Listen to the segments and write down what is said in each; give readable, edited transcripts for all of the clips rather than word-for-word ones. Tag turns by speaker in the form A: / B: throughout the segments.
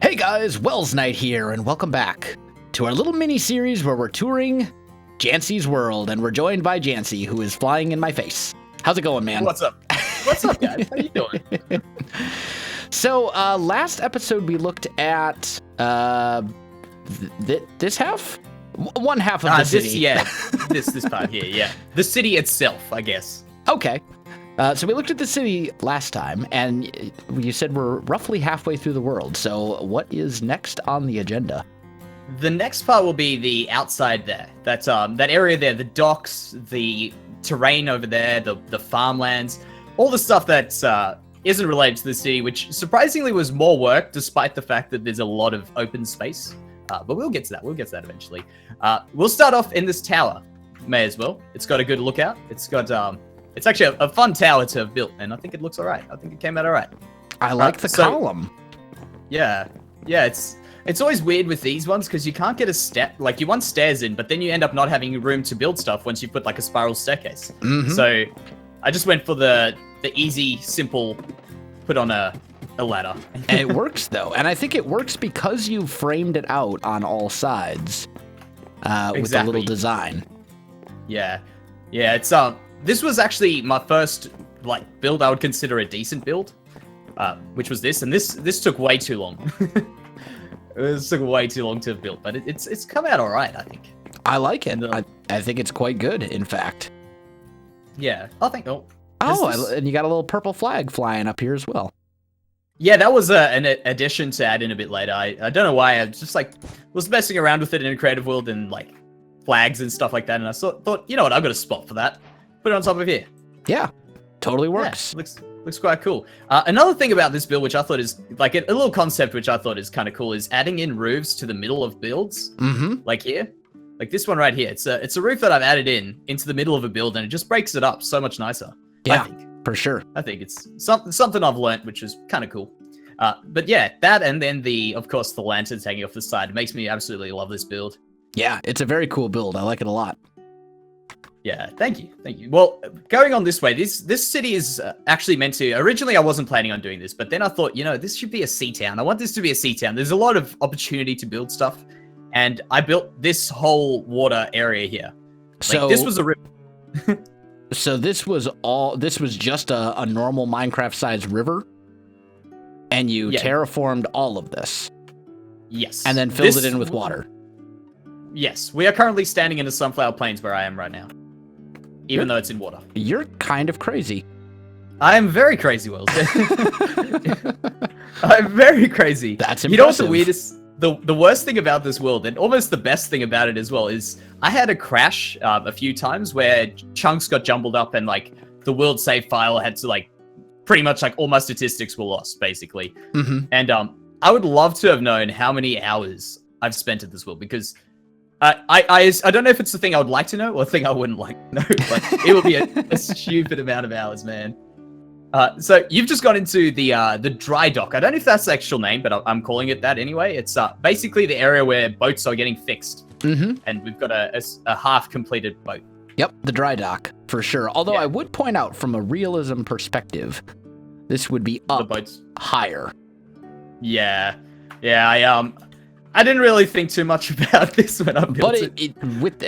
A: Hey guys, Welsknight here, and welcome back to our little mini-series where we're touring Jansey's world, and we're joined by Jansey, who is flying in my face. How's it going, man?
B: What's up? What's up, guys? How you doing?
A: So, last episode we looked at this half? One half of the city.
B: This part here, yeah. The city itself, I guess.
A: Okay. So we looked at the city last time, and you said we're roughly halfway through the world. So what is next on the agenda?
B: The next part will be the outside there. That's that area there, the docks, the terrain over there, the farmlands, all the stuff that isn't related to the city, which surprisingly was more work, despite the fact that there's a lot of open space. But we'll get to that. We'll get to that eventually. We'll start off in this tower. May as well. It's got a good lookout. It's got it's actually a fun tower to have built, and I think it looks all right. I think it came out all right.
A: I like the column.
B: Yeah, it's always weird with these ones because you can't get a step. Like you want stairs in, but then you end up not having room to build stuff once you put like a spiral staircase.
A: Mm-hmm.
B: So I just went for the easy, simple, put on a ladder.
A: And it works though, and I think it works because you framed it out on all sides with a little design.
B: Yeah, it's This was actually my first build I would consider a decent build, which was this, and this took way too long. It took way too long to build, but it's come out all right, I think.
A: I like it. I think it's quite good, in fact.
B: Yeah, I think.
A: And you got a little purple flag flying up here as well.
B: Yeah, that was an addition to add in a bit later. I don't know why. I just was messing around with it in a creative world and flags and stuff like that, and I thought, you know what, I've got a spot for that. Put it on top of here.
A: Yeah, totally works.
B: Yeah, looks quite cool. Another thing about this build, which I thought is a little concept, which I thought is kind of cool, is adding in roofs to the middle of builds.
A: Mm-hmm.
B: Like here, like this one right here. It's a roof that I've added into the middle of a build, and it just breaks it up so much nicer.
A: Yeah,
B: I think.
A: For sure.
B: I think it's something I've learnt, which is kind of cool. But yeah, that and then of course the lanterns hanging off the side makes me absolutely love this build.
A: Yeah, it's a very cool build. I like it a lot.
B: Yeah, thank you. Well, going on this way, this city is actually meant to... Originally, I wasn't planning on doing this, but then I thought, this should be a sea town. I want this to be a sea town. There's a lot of opportunity to build stuff, and I built this whole water area here.
A: So
B: this was a river.
A: So this was just a normal Minecraft-sized river, and you terraformed all of this.
B: Yes.
A: And then filled it in with water.
B: Yes, we are currently standing in the sunflower plains where I am right now. Even though it's in water.
A: You're kind of crazy.
B: I am very crazy, Wells. I'm very crazy.
A: That's impressive.
B: You know what's the weirdest... The worst thing about this world, and almost the best thing about it as well, is I had a crash a few times where chunks got jumbled up and the world save file had to pretty much all my statistics were lost, basically.
A: Mm-hmm.
B: And I would love to have known how many hours I've spent at this world, because... I don't know if it's the thing I would like to know or the thing I wouldn't like to know, but it will be a stupid amount of hours, man. So you've just got into the Drydock. I don't know if that's the actual name, but I'm calling it that anyway. It's basically the area where boats are getting fixed.
A: Mm-hmm.
B: And we've got a half-completed boat.
A: Yep, the Drydock, for sure. Although I would point out, from a realism perspective, this would be up higher.
B: Yeah, I didn't really think too much about this when I built it.
A: But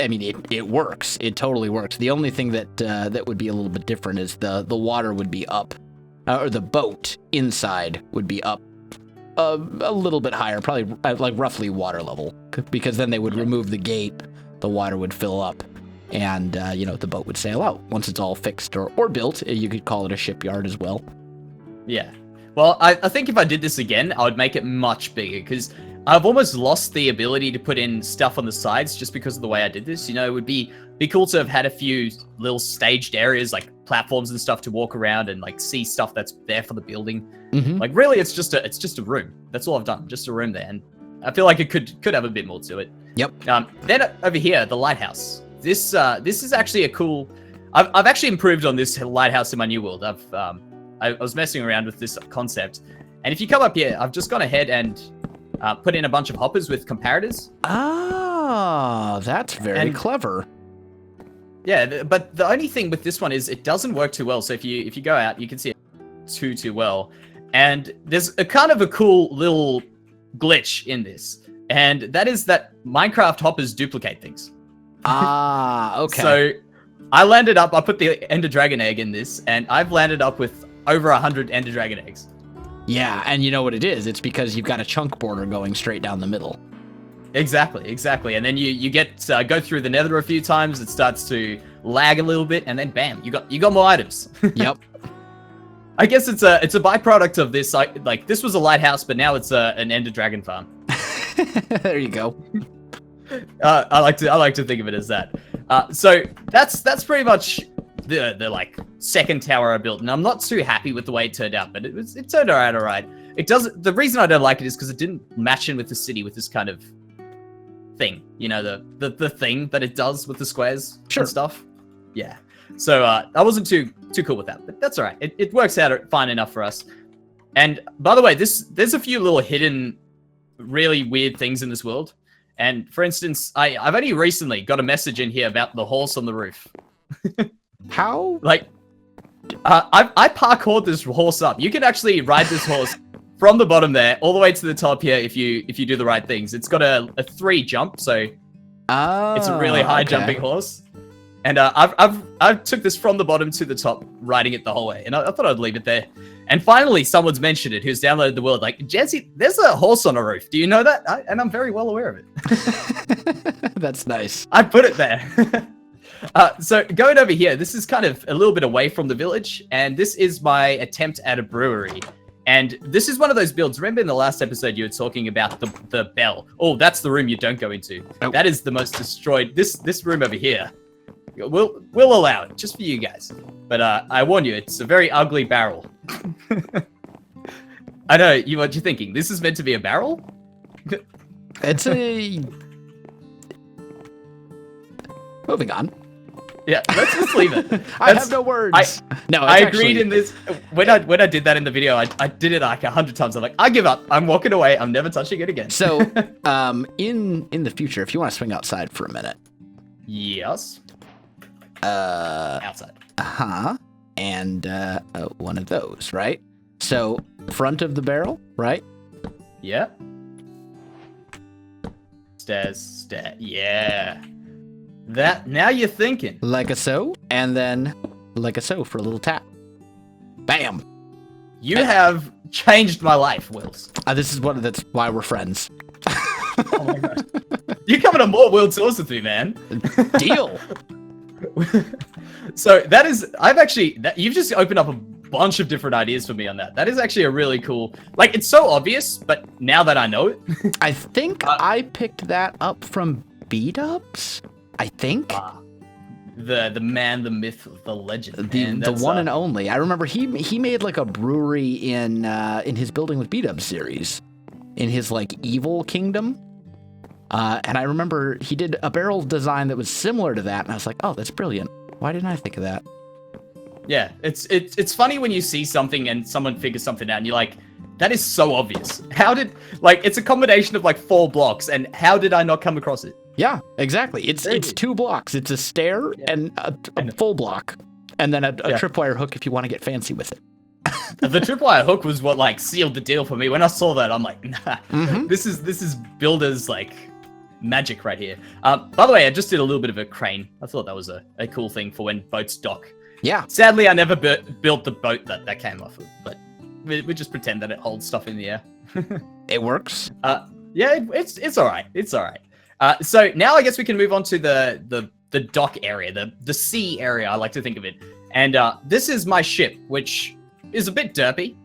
A: it works. It totally works. The only thing that would be a little bit different is the water would be up, or the boat inside would be up a little bit higher, probably roughly water level, because then they would remove the gate, the water would fill up, and the boat would sail out once it's all fixed or built. You could call it a shipyard as well. Yeah.
B: Well, I think if I did this again, I would make it much bigger, because I've almost lost the ability to put in stuff on the sides just because of the way I did this. It would be cool to have had a few little staged areas, like platforms and stuff, to walk around and see stuff that's there for the building.
A: Mm-hmm.
B: Really, it's just a room. That's all I've done, just a room there, and I feel like it could have a bit more to it.
A: Yep.
B: Then over here, the lighthouse. This is actually a cool. I've actually improved on this lighthouse in my new world. I was messing around with this concept, and if you come up here, I've just gone ahead and put in a bunch of hoppers with comparators.
A: Ah, that's very clever.
B: Yeah, but the only thing with this one is it doesn't work too well. So if you go out, you can see it too well. And there's a kind of a cool little glitch in this, and that is that Minecraft hoppers duplicate things.
A: Ah, okay.
B: So I put the Ender Dragon egg in this, and I've landed up with over 100 Ender Dragon eggs.
A: Yeah, and you know what it is? It's because you've got a chunk border going straight down the middle.
B: Exactly. And then you get go through the nether a few times, it starts to lag a little bit, and then bam, you got more items.
A: Yep.
B: I guess it's a byproduct of this. Like this was a lighthouse, but now it's an Ender Dragon farm.
A: There you go.
B: I like to think of it as that. So that's pretty much the like second tower I built, and I'm not too happy with the way it turned out, but it turned out alright. It doesn't. The reason I don't like it is because it didn't match in with the city with this kind of thing. You know, the thing that it does with the squares and stuff. Yeah. So I wasn't too cool with that, but that's alright. It works out fine enough for us. And by the way, there's a few little hidden, really weird things in this world. And for instance, I've only recently got a message in here about the horse on the roof.
A: How?
B: Like, I parkoured this horse up. You can actually ride this horse from the bottom there all the way to the top here if you do the right things. It's got a 3 jump, so it's a really high jumping horse. And I've took this from the bottom to the top, riding it the whole way. And I thought I'd leave it there. And finally, someone's mentioned it who's downloaded the world. Like, Jansey, there's a horse on a roof. Do you know that? And I'm very well aware of it.
A: That's nice.
B: I put it there. So going over here, this is kind of a little bit away from the village. And this is my attempt at a brewery. And this is one of those builds. Remember in the last episode, you were talking about the bell. Oh, that's the room you don't go into. Oh. That is the most destroyed. This room over here. We'll allow it just for you guys. But I warn you, it's a very ugly barrel. I know what you're thinking. This is meant to be a barrel?
A: It's a... Moving on.
B: Yeah, let's just leave it.
A: I have no words.
B: I agreed in this. When I did that in the video, I did it like 100 times. I'm like, I give up. I'm walking away. I'm never touching it again.
A: So, in the future, if you want to swing outside for a minute.
B: Yes. Outside.
A: And one of those, right? So, front of the barrel, right?
B: Yeah. Stairs. Yeah. That, now you're thinking.
A: Like a so, and then like a so for a little tap. Bam.
B: You have changed my life, Wills.
A: That's why we're friends.
B: Oh my god. You're coming on more world tours with me, man.
A: Deal.
B: So you've just opened up a bunch of different ideas for me on that. That is actually a really cool, like, it's so obvious, but now that I know it.
A: I think I picked that up from B-Dubs. I think.
B: The man, the myth, the legend.
A: The one and only. I remember he made like a brewery in his Building with B-Dubs series, in his like evil kingdom. And I remember he did a barrel design that was similar to that, and I was like, oh, that's brilliant. Why didn't I think of that?
B: Yeah, it's funny when you see something and someone figures something out, and you're like, that is so obvious. It's a combination of like 4 blocks, and how did I not come across it?
A: Yeah, exactly. It's 2 blocks. It's a stair and a full block, and then a tripwire hook if you want to get fancy with it.
B: The tripwire hook was what like sealed the deal for me. When I saw that, I'm like, nah, this is builders like magic right here. By the way, I just did a little bit of a crane. I thought that was a cool thing for when boats dock.
A: Yeah.
B: Sadly, I never built the boat that came off of, but we just pretend that it holds stuff in the air.
A: It works.
B: Yeah, it's all right. It's all right. So now I guess we can move on to the dock area, the sea area, I like to think of it. And this is my ship, which is a bit derpy,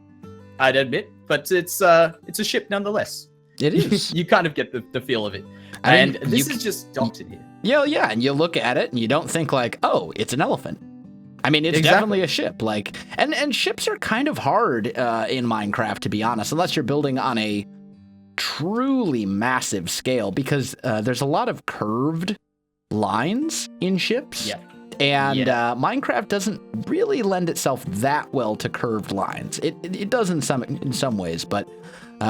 B: I'd admit, but it's a ship nonetheless.
A: It is.
B: You kind of get the feel of it. And this is just docked in here.
A: Yeah, and you look at it and you don't think like, oh, it's an elephant. I mean, it's definitely a ship. Like, and ships are kind of hard in Minecraft, to be honest, unless you're building on a truly massive scale, because there's a lot of curved lines in ships.
B: Yeah.
A: And Minecraft doesn't really lend itself that well to curved lines. It does in some ways, but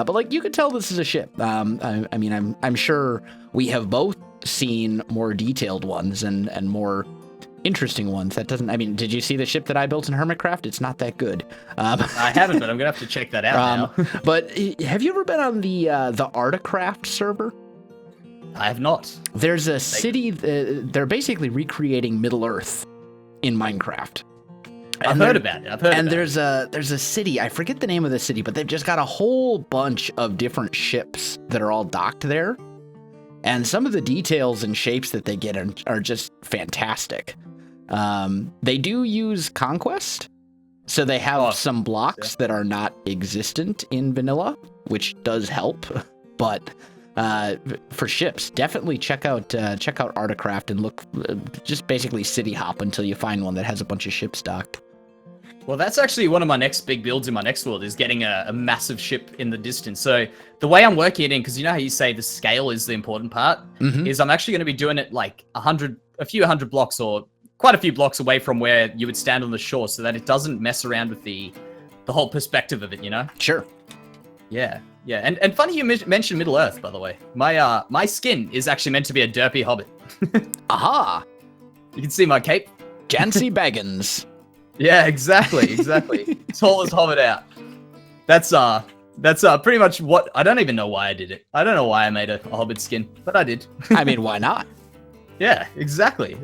A: like you could tell this is a ship. I mean, I'm sure we have both seen more detailed ones and more interesting ones. That doesn't. I mean, did you see the ship that I built in Hermitcraft? It's not that good.
B: I haven't, but I'm gonna have to check that out now.
A: But have you ever been on the Artacraft server?
B: I have not.
A: There's a city. They're basically recreating Middle Earth in Minecraft.
B: I've heard about it.
A: There's a city. I forget the name of the city, but they've just got a whole bunch of different ships that are all docked there. And some of the details and shapes that they get are just fantastic. They do use Conquest, so they have some blocks that are not existent in vanilla, which does help. But for ships, definitely check out Artacraft and look, just basically city hop until you find one that has a bunch of ships docked.
B: Well, that's actually one of my next big builds in my next world, is getting a massive ship in the distance. So the way I'm working it in, because you know how you say the scale is the important part, is I'm actually going to be doing it like a few hundred blocks or quite a few blocks away from where you would stand on the shore, so that it doesn't mess around with the whole perspective of it, you know?
A: Sure.
B: Yeah. Yeah. And funny you mentioned Middle Earth, by the way. My skin is actually meant to be a derpy hobbit.
A: Aha!
B: You can see my cape.
A: Jansey Baggins.
B: Yeah, exactly. Tall as hobbit out. That's pretty much what. I don't even know why I did it. I don't know why I made a hobbit skin, but I did.
A: I mean, why not?
B: Yeah, exactly.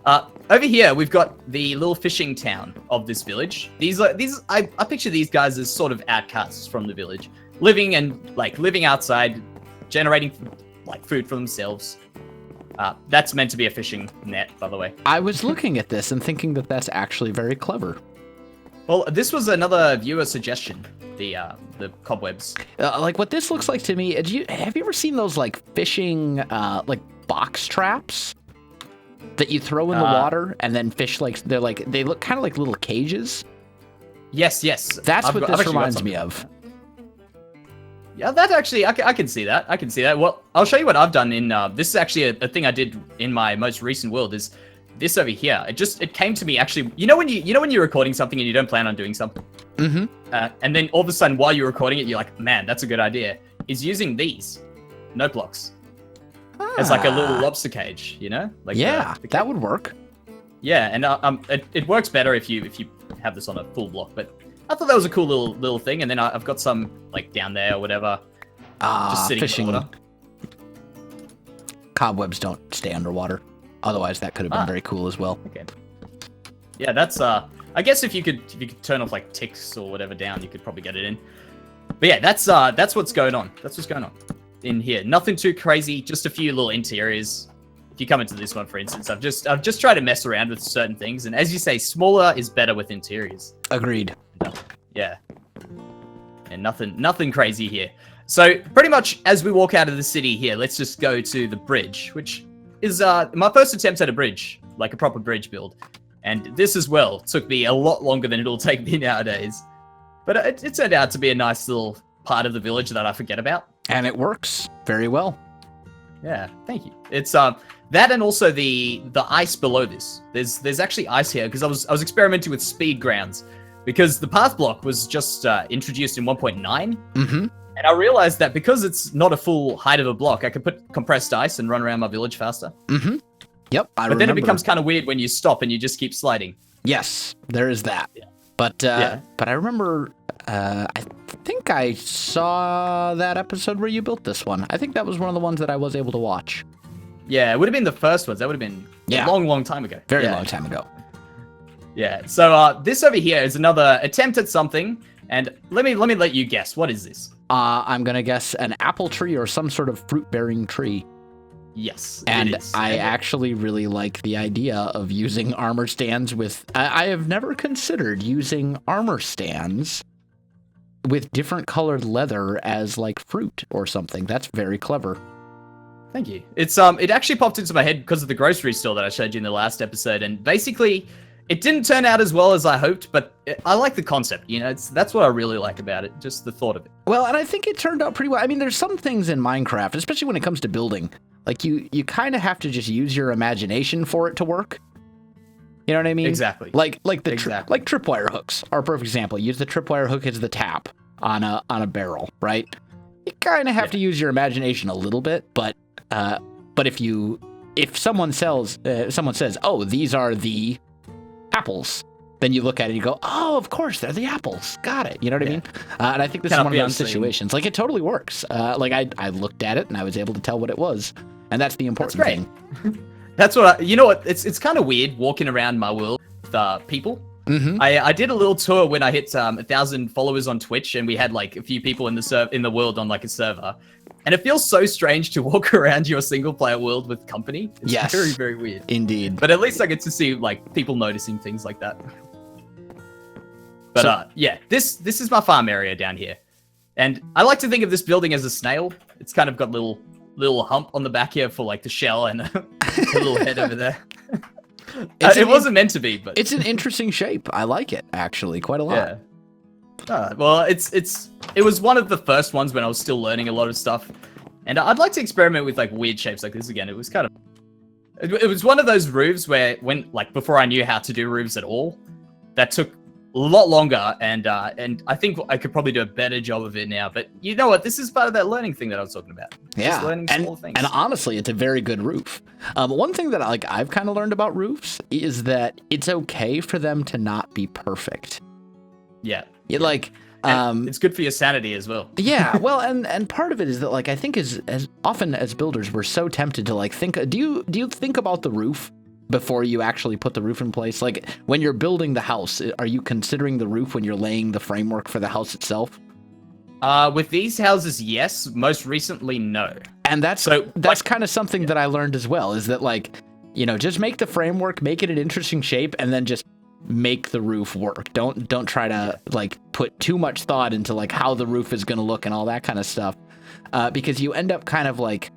B: Over here we've got the little fishing town of this village. I picture these guys as sort of outcasts from the village, living outside, generating like food for themselves. That's meant to be a fishing net, by the way.
A: I was looking at this and thinking that that's actually very clever.
B: Well, this was another viewer suggestion, the cobwebs.
A: Like what this looks like to me, have you ever seen those like fishing like box traps that you throw in the water and then fish they look kind of like little cages? Yes. That's what this reminds me of. Yeah, that actually, I can see that. Well, I'll show you what I've done in, this is actually a thing I did in my most recent world, is this over here. It came to me actually, you know when you're recording something and you don't plan on doing something? And then all of a sudden while you're recording it, you're like, man, that's a good idea. Is using these note blocks as like a little lobster cage, you know? Like that would work.
B: Yeah, and it works better if you have this on a full block, but I thought that was a cool little thing, and then I've got some like down there or whatever, just sitting
A: fishing.
B: in the water.
A: Cobwebs don't stay underwater. Otherwise, that could have been very cool as well.
B: Okay. Yeah, that's I guess if you could turn off like ticks or whatever down, you could probably get it in. But yeah, that's what's going on. That's what's going on in here. Nothing too crazy. Just a few little interiors. If you come into this one, for instance, I've just tried to mess around with certain things, and as you say, smaller is better with interiors.
A: Agreed.
B: Yeah. And nothing crazy here. So pretty much as we walk out of the city here, let's just go to the bridge, which is my first attempt at a bridge, like a proper bridge build. And this as well took me a lot longer than it'll take me nowadays. But it turned out to be a nice little part of the village that I forget about. And
A: it works very well.
B: Yeah, thank you. It's that, and also the ice below this. There's actually ice here because I was experimenting with speed grounds, because the path block was just introduced in 1.9. And I realized that because it's not a full height of a block, I could put compressed ice and run around my village faster.
A: Yep,
B: but then it becomes kind of weird when you stop and you just keep sliding.
A: Yes, there is that. Yeah. But I remember, I think I saw that episode where you built this one. I think that was one of the ones that I was able to watch.
B: Yeah, it would have been the first ones. That would have been a long time ago.
A: Very long time ago.
B: Yeah, so this over here is another attempt at something, and let me let you guess. What is this?
A: I'm gonna guess an apple tree or some sort of fruit-bearing tree.
B: Yes,
A: and I actually really like the idea of using armor stands with... I have never considered using armor stands with different colored leather as like fruit or something. That's very clever.
B: Thank you. It's it actually popped into my head because of the grocery store that I showed you in the last episode, and basically it didn't turn out as well as I hoped, but I like the concept, you know. That's what I really like about it, just the thought of it.
A: Well, and I think it turned out pretty well. I mean, there's some things in Minecraft, especially when it comes to building, like you kind of have to just use your imagination for it to work. You know what I mean?
B: Exactly.
A: Like tripwire hooks are a perfect example. Use the tripwire hook as the tap on a barrel, right? You kind of have to use your imagination a little bit, but if you if someone says, "Oh, these are the apples," then you look at it and you go, "Oh, of course, they're the apples. Got it." You know what I mean? And I think this is one of those situations. Like, it totally works. Like, I looked at it and I was able to tell what it was, and that's the important thing.
B: That's what you know. What it's kind of weird walking around my world with people.
A: Mm-hmm.
B: I did a little tour when I hit 1,000 followers on Twitch, and we had like a few people in the world on like a server. And it feels so strange to walk around your single player world with company. It's very, very weird.
A: Indeed.
B: But at least I get to see like people noticing things like that. But yeah, this is my farm area down here. And I like to think of this building as a snail. It's kind of got little hump on the back here for like the shell and a little head over there. It wasn't meant to be, but
A: it's an interesting shape. I like it actually quite a lot.
B: Yeah. Well, it was one of the first ones when I was still learning a lot of stuff, and I'd like to experiment with like weird shapes like this again. It was it was one of those roofs where before I knew how to do roofs at all, that took a lot longer, and I think I could probably do a better job of it now. But you know what? This is part of that learning thing that I was talking about.
A: Yeah,
B: just learning small things.
A: And honestly, it's a very good roof. One thing that I've kind of learned about roofs is that it's okay for them to not be perfect.
B: Yeah.
A: It's
B: good for your sanity as well.
A: Yeah, well, and part of it is that like I think as often as builders we're so tempted to like think. Do you think about the roof before you actually put the roof in place? Like when you're building the house, are you considering the roof when you're laying the framework for the house itself?
B: With these houses, yes. Most recently, no.
A: And that's kind of something that I learned as well. Is that like, just make the framework, make it an interesting shape, and then just make the roof work. Don't try to like put too much thought into like how the roof is going to look and all that kind of stuff, because you end up kind of like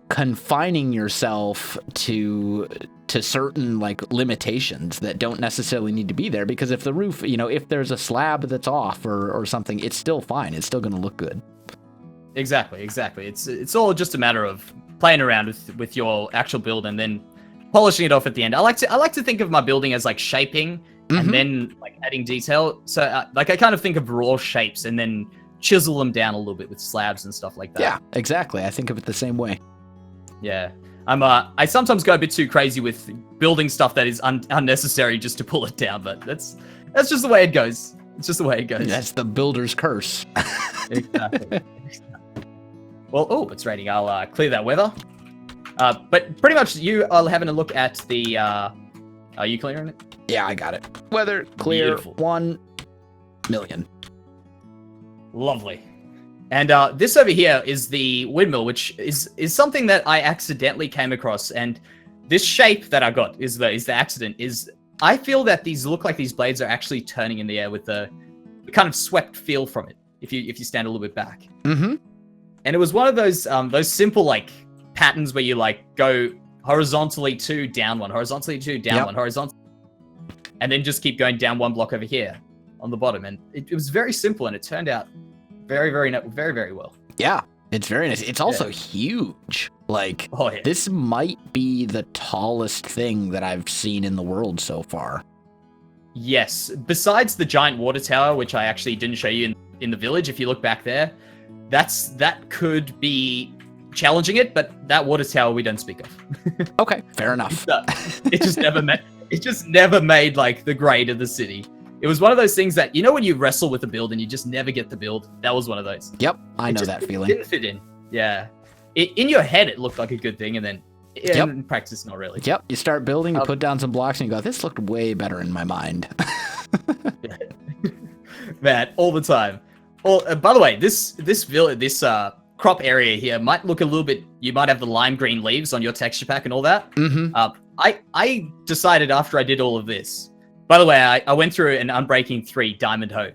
A: confining yourself to certain like limitations that don't necessarily need to be there. Because if the roof, if there's a slab that's off or something, it's still fine. It's still going to look good. Exactly.
B: It's all just a matter of playing around with your actual build and then polishing it off at the end. I like to think of my building as like shaping and then like adding detail. So like I kind of think of raw shapes and then chisel them down a little bit with slabs and stuff like that.
A: Yeah, exactly. I think of it the same way.
B: Yeah. I sometimes go a bit too crazy with building stuff that is unnecessary just to pull it down, but that's just the way it goes. It's just the way it goes.
A: That's the builder's curse.
B: Exactly. Well, it's raining. I'll clear that weather. But pretty much you are having a look at the, are you clearing it?
A: Yeah, I got it. Weather clear. Beautiful. 1 million.
B: Lovely. And this over here is the windmill, which is something that I accidentally came across. And this shape that I got is the accident. I feel that these look like these blades are actually turning in the air with the kind of swept feel from it. If you stand a little bit back.
A: Mm-hmm.
B: And it was one of those simple like patterns where you like go horizontally 2, down 1, horizontally 2, down 1, horizontal, and then just keep going down 1 block over here on the bottom. And it was very simple, and it turned out very, very, very, very well. Yeah,
A: it's very nice. It's also huge. Like, this might be the tallest thing that I've seen in the world so far.
B: Yes, besides the giant water tower, which I actually didn't show you in the village. If you look back there, that could be challenging it, but that water tower we don't speak of.
A: Okay, fair enough.
B: It just never made like the grade of the city. It was one of those things that, when you wrestle with a build and you just never get the build. That was one of those.
A: Yep, I know that feeling.
B: It didn't fit in. Yeah. In your head, it looked like a good thing, and then in practice, not really.
A: Yep, you start building, you put down some blocks, and you go, this looked way better in my mind.
B: Man, all the time. By the way, this crop area here might look a little bit, you might have the lime green leaves on your texture pack and all that.
A: Mm-hmm.
B: I decided after I did all of this, by the way, I went through an Unbreaking 3 diamond hoe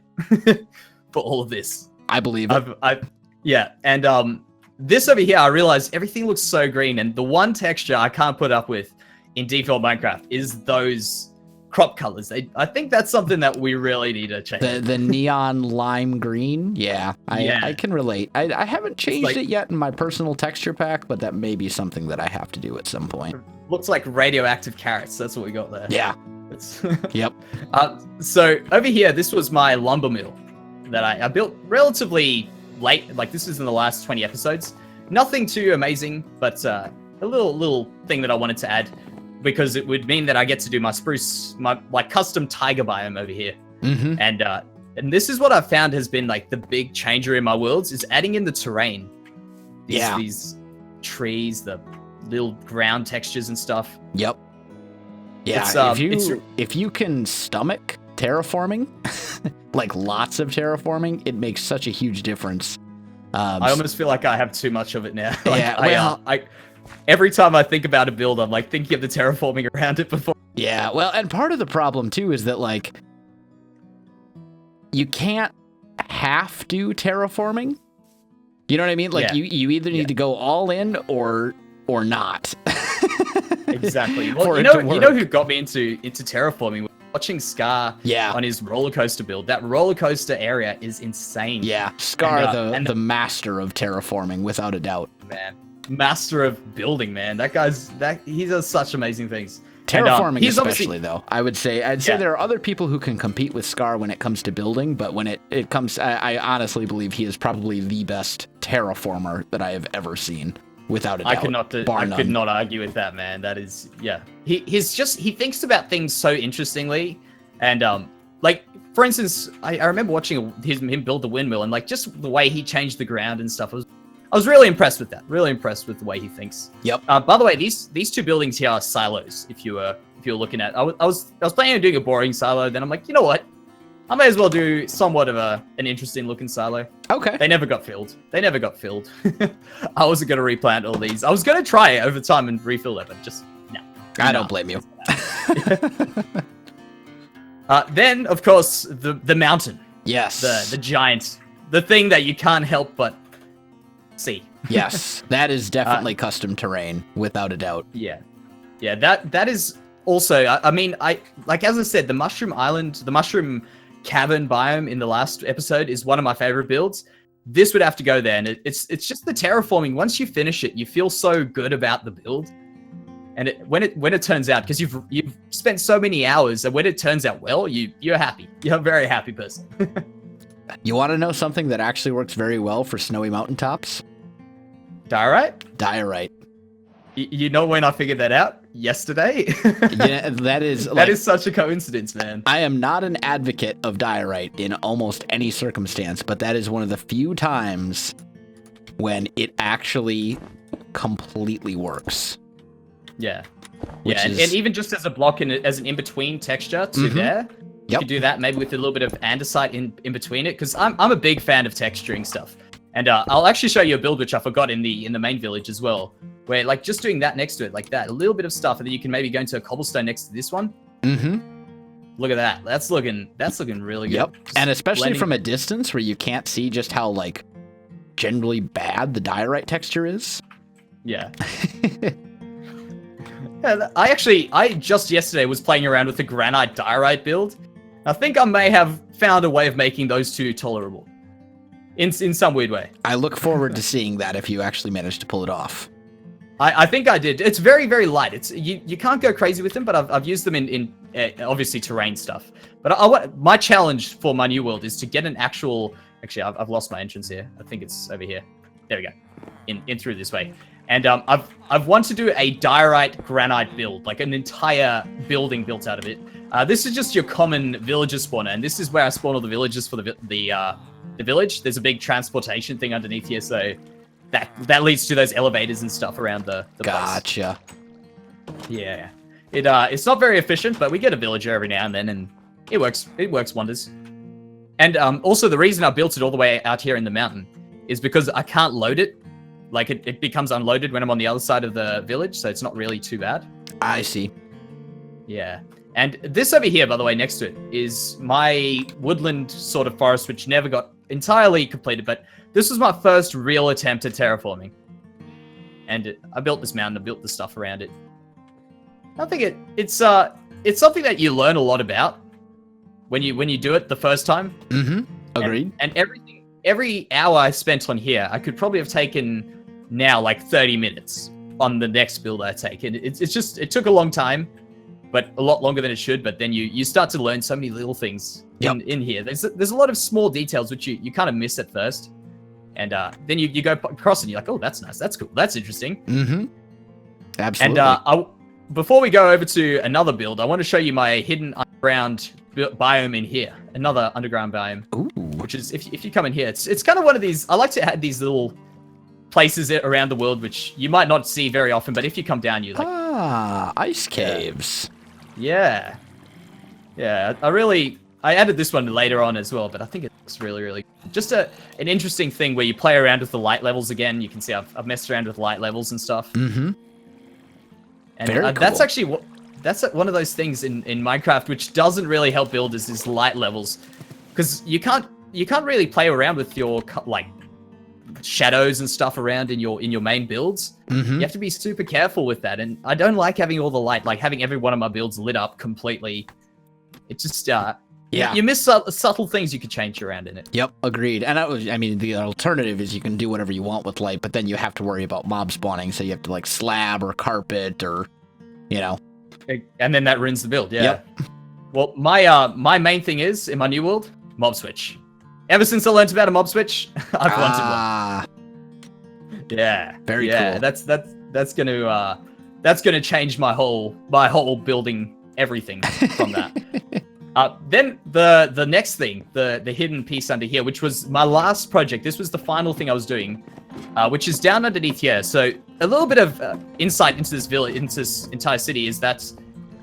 B: for all of this.
A: I believe it.
B: Yeah, and this over here, I realized everything looks so green, and the one texture I can't put up with in default Minecraft is those crop colors. I think that's something that we really need to change.
A: The neon lime green? Yeah, I can relate. I haven't changed it yet in my personal texture pack, but that may be something that I have to do at some point.
B: Looks like radioactive carrots. That's what we got there.
A: Yeah. Yep.
B: So over here, this was my lumber mill that I built relatively late. Like this is in the last 20 episodes. Nothing too amazing, but little thing that I wanted to add, because it would mean that I get to do my spruce, my like custom tiger biome over here.
A: Mm-hmm.
B: And this is what I've found has been like the big changer in my worlds, is adding in the terrain. These trees, the little ground textures and stuff.
A: Yep. Yeah, if you can stomach terraforming, like lots of terraforming, it makes such a huge difference.
B: I almost feel like I have too much of it now. Like,
A: yeah, well,
B: I every time I think about a build, I'm like thinking of the terraforming around it before.
A: Yeah, well, and part of the problem too is that like you can't half do terraforming. You know what I mean? Like you either need to go all in or not.
B: Exactly. Well, you know who got me into terraforming? Watching Scar on his roller coaster build. That roller coaster area is insane.
A: Yeah, Scar, the master of terraforming, without a doubt.
B: Man, master of building, man. He does such amazing things.
A: Terraforming, especially though. I'd say there are other people who can compete with Scar when it comes to building, but when it comes, I honestly believe he is probably the best terraformer that I have ever seen. Without a doubt.
B: I could not argue with that, man. That is, he thinks about things so interestingly, and like for instance, I remember watching him build the windmill, and like just the way he changed the ground and stuff. I was really impressed with that. Really impressed with the way he thinks.
A: Yep.
B: By the way, these two buildings here are silos. If you were looking at, I was planning on doing a boring silo. Then I'm like, you know what? I may as well do somewhat of an interesting looking silo.
A: Okay.
B: They never got filled. I wasn't going to replant all these. I was going to try it over time and refill them, but just, no.
A: I don't blame you.
B: Then, of course, the mountain.
A: Yes.
B: The giant. The thing that you can't help but see.
A: Yes. That is definitely custom terrain, without a doubt.
B: Yeah. Yeah, that is also, I mean, like as I said, the Mushroom Island, the Mushroom Cavern biome in the last episode is one of my favorite builds. This would have to go there, and it's just the terraforming. Once you finish it, you feel so good about the build, and when it turns out, because you've spent so many hours, and when it turns out well, you're happy. You're a very happy person.
A: You want to know something that actually works very well for snowy mountaintops?
B: Diorite?
A: Diorite.
B: You know when I figured that out? Yesterday.
A: Yeah, that is
B: such a coincidence, man.
A: I am not an advocate of diorite in almost any circumstance, but that is one of the few times when it actually completely works.
B: Yeah. And even just as a block and as an in-between texture to there, you could do that maybe with a little bit of andesite in between it, because I'm a big fan of texturing stuff. And I'll actually show you a build which I forgot in the main village as well, where like just doing that next to it like that, a little bit of stuff, and then you can maybe go into a cobblestone next to this one. Look at that. That's looking really good.
A: Yep. And especially from a distance where you can't see just how like generally bad the diorite texture is.
B: Yeah. I just yesterday was playing around with the granite diorite build. I think I may have found a way of making those two tolerable. In some weird way. I
A: look forward to seeing that if you actually manage to pull it off.
B: I think I did. It's very, very light. It's you can't go crazy with them, but I've used them in obviously terrain stuff. But my challenge for my new world is to get an actual. Actually, I've lost my entrance here. I think it's over here. There we go. In through this way. And I've wanted to do a diorite granite build, like an entire building built out of it. This is just your common villager spawner, and this is where I spawn all the villagers for the village. There's a big transportation thing underneath here, so that leads to those elevators and stuff around the
A: Gotcha.
B: place. Yeah. It's not very efficient, but we get a villager every now and then, and it works wonders. And also the reason I built it all the way out here in the mountain is because I can't load it. Like it becomes unloaded when I'm on the other side of the village, so it's not really too bad.
A: I see.
B: Yeah. And this over here, by the way, next to it, is my woodland sort of forest, which never got entirely completed, but this was my first real attempt at terraforming. And I built this mountain, I built the stuff around it. I think it's something that you learn a lot about when you do it the first time.
A: Agreed.
B: And every hour I spent on here, I could probably have taken now like 30 minutes on the next build I take. And it took a long time, but a lot longer than it should. But then you start to learn so many little things in here. There's a lot of small details which you kind of miss at first. And then you go across and you're like, oh, that's nice. That's cool. That's interesting.
A: Absolutely.
B: And before we go over to another build, I want to show you my hidden underground biome in here. Another underground biome.
A: Ooh.
B: Which is, if you come in here, it's kind of one of these, I like to add these little places around the world, which you might not see very often, but if you come down, you like...
A: ice caves.
B: Yeah. Yeah, I added this one later on as well, but I think it looks really, really just an interesting thing where you play around with the light levels again. You can see I've messed around with light levels and stuff.
A: Mm-hmm.
B: And
A: Very cool.
B: that's actually that's one of those things in Minecraft which doesn't really help builders is light levels, because you can't really play around with your like shadows and stuff around in your main builds.
A: Mm-hmm.
B: You have to be super careful with that, and I don't like having all the light, like having every one of my builds lit up completely. It just you miss subtle things you could change around in it.
A: Yep, agreed. And I mean, the alternative is you can do whatever you want with light, but then you have to worry about mob spawning, so you have to like slab or carpet or, you know.
B: And then that ruins the build. Yeah.
A: Yep.
B: Well, my main thing is in my new world, mob switch. Ever since I learned about a mob switch, I've wanted one. Yeah.
A: Very cool.
B: That's gonna change my whole building everything from that. Then the next thing, the hidden piece under here, which was my last project. This was the final thing I was doing, which is down underneath here. So a little bit of insight into this village, into this entire city, is that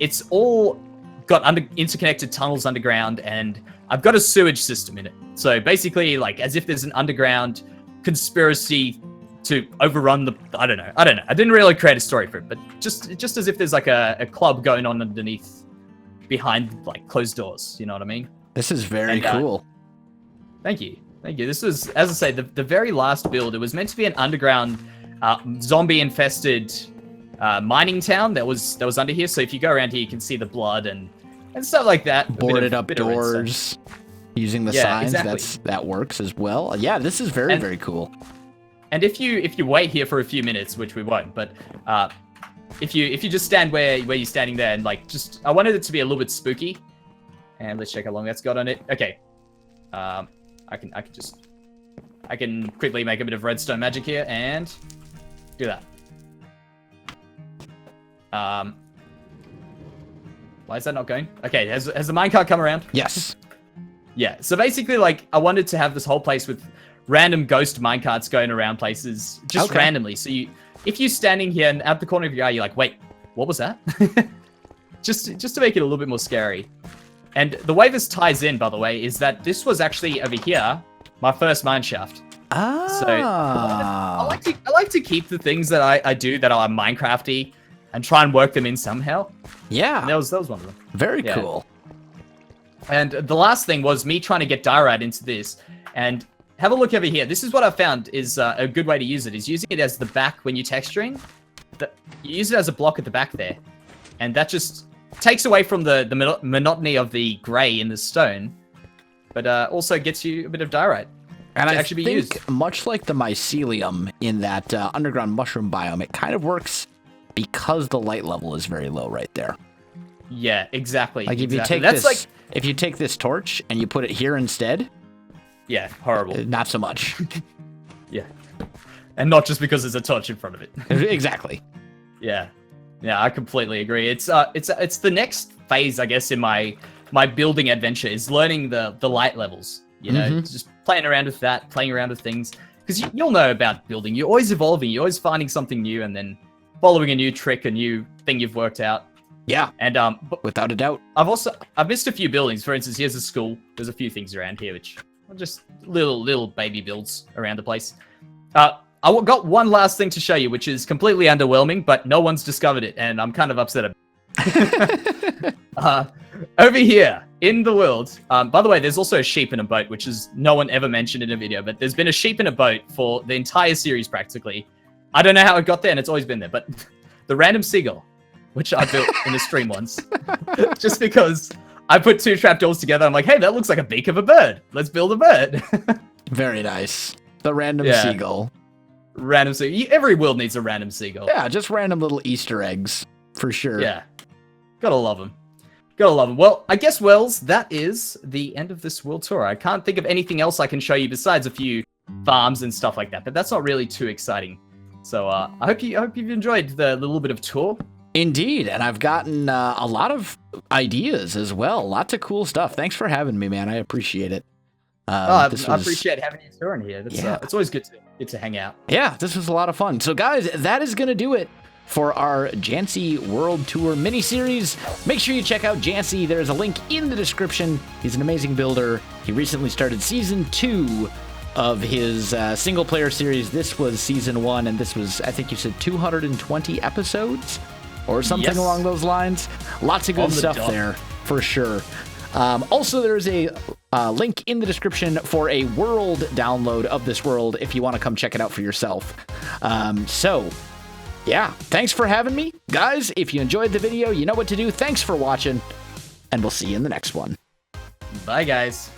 B: it's all got interconnected tunnels underground, and I've got a sewage system in it. So basically, like as if there's an underground conspiracy to overrun the. I don't know. I didn't really create a story for it, but just as if there's like a club going on underneath. Behind like closed doors, you know what I mean?
A: This is very cool.
B: Thank you. This was, as I say, the very last build. It was meant to be an underground, zombie infested mining town that was under here. So if you go around here, you can see the blood and stuff like that.
A: Boarded up doors using the signs. Exactly. That works as well. Yeah, this is very cool.
B: And if you wait here for a few minutes, which we won't, but if you just stand where you're standing there and like I wanted it to be a little bit spooky, and let's check how long that's got on it. Okay, I can quickly make a bit of redstone magic here and do that. Why is that not going? Okay, has the minecart come around?
A: Yes.
B: Yeah. So basically, like I wanted to have this whole place with random ghost minecarts going around places just randomly. So if you're standing here and at the corner of your eye, you're like, wait, what was that? just to make it a little bit more scary. And the way this ties in, by the way, is that this was actually over here, my first mine shaft. So I like to keep the things that I do that are Minecrafty and try and work them in somehow.
A: Yeah.
B: And that was one of them.
A: Very cool.
B: And the last thing was me trying to get diorite into this. And have a look over here. This is what I found is a good way to use it, is using it as the back when you're texturing. You use it as a block at the back there. And that just takes away from the monotony of the gray in the stone, but also gets you a bit of diorite.
A: And I think much like the mycelium in that underground mushroom biome, it kind of works because the light level is very low right there.
B: Yeah, exactly.
A: Like if you take this torch and you put it here instead. Yeah,
B: horrible.
A: Not so much.
B: Yeah. And not just because there's a torch in front of it.
A: Exactly.
B: Yeah. Yeah, I completely agree. It's the next phase, I guess, in my building adventure is learning the light levels. You know, just playing around with that, playing around with things. Because you'll know about building. You're always evolving. You're always finding something new and then following a new trick, a new thing you've worked out.
A: Yeah.
B: And
A: without a doubt.
B: I've missed a few buildings. For instance, here's a school. There's a few things around here which are just little baby builds around the place. I got one last thing to show you, which is completely underwhelming, but no one's discovered it, and I'm kind of upset about it. Over here in the world, by the way, there's also a sheep in a boat, which is no one ever mentioned in a video, but there's been a sheep in a boat for the entire series practically. I don't know how it got there, and it's always been there, but the random seagull, which I built in a stream once, just because I put two trapdoors together. I'm like, hey, that looks like a beak of a bird. Let's build a bird.
A: Very nice. The random seagull.
B: Random seagull. Every world needs a random seagull.
A: Yeah, just random little Easter eggs, for sure.
B: Yeah. Gotta love them. Gotta love them. Well, I guess, Wells, that is the end of this world tour. I can't think of anything else I can show you besides a few farms and stuff like that, but that's not really too exciting. So I hope you've enjoyed the little bit of tour.
A: Indeed, and I've gotten a lot of ideas as well. Lots of cool stuff. Thanks for having me, man. I appreciate it.
B: I appreciate having you touring here. It's always good to hang out.
A: Yeah, this was a lot of fun. So, guys, that is going to do it for our Jansey World Tour mini-series. Make sure you check out Jansey. There's a link in the description. He's an amazing builder. He recently started Season 2 of his single-player series. This was Season 1, and this was, I think you said, 220 episodes? Or something along those lines. Lots of good stuff there, for sure. Also, there's a link in the description for a world download of this world if you want to come check it out for yourself. So, yeah, thanks for having me. Guys, if you enjoyed the video, you know what to do. Thanks for watching, and we'll see you in the next one.
B: Bye, guys.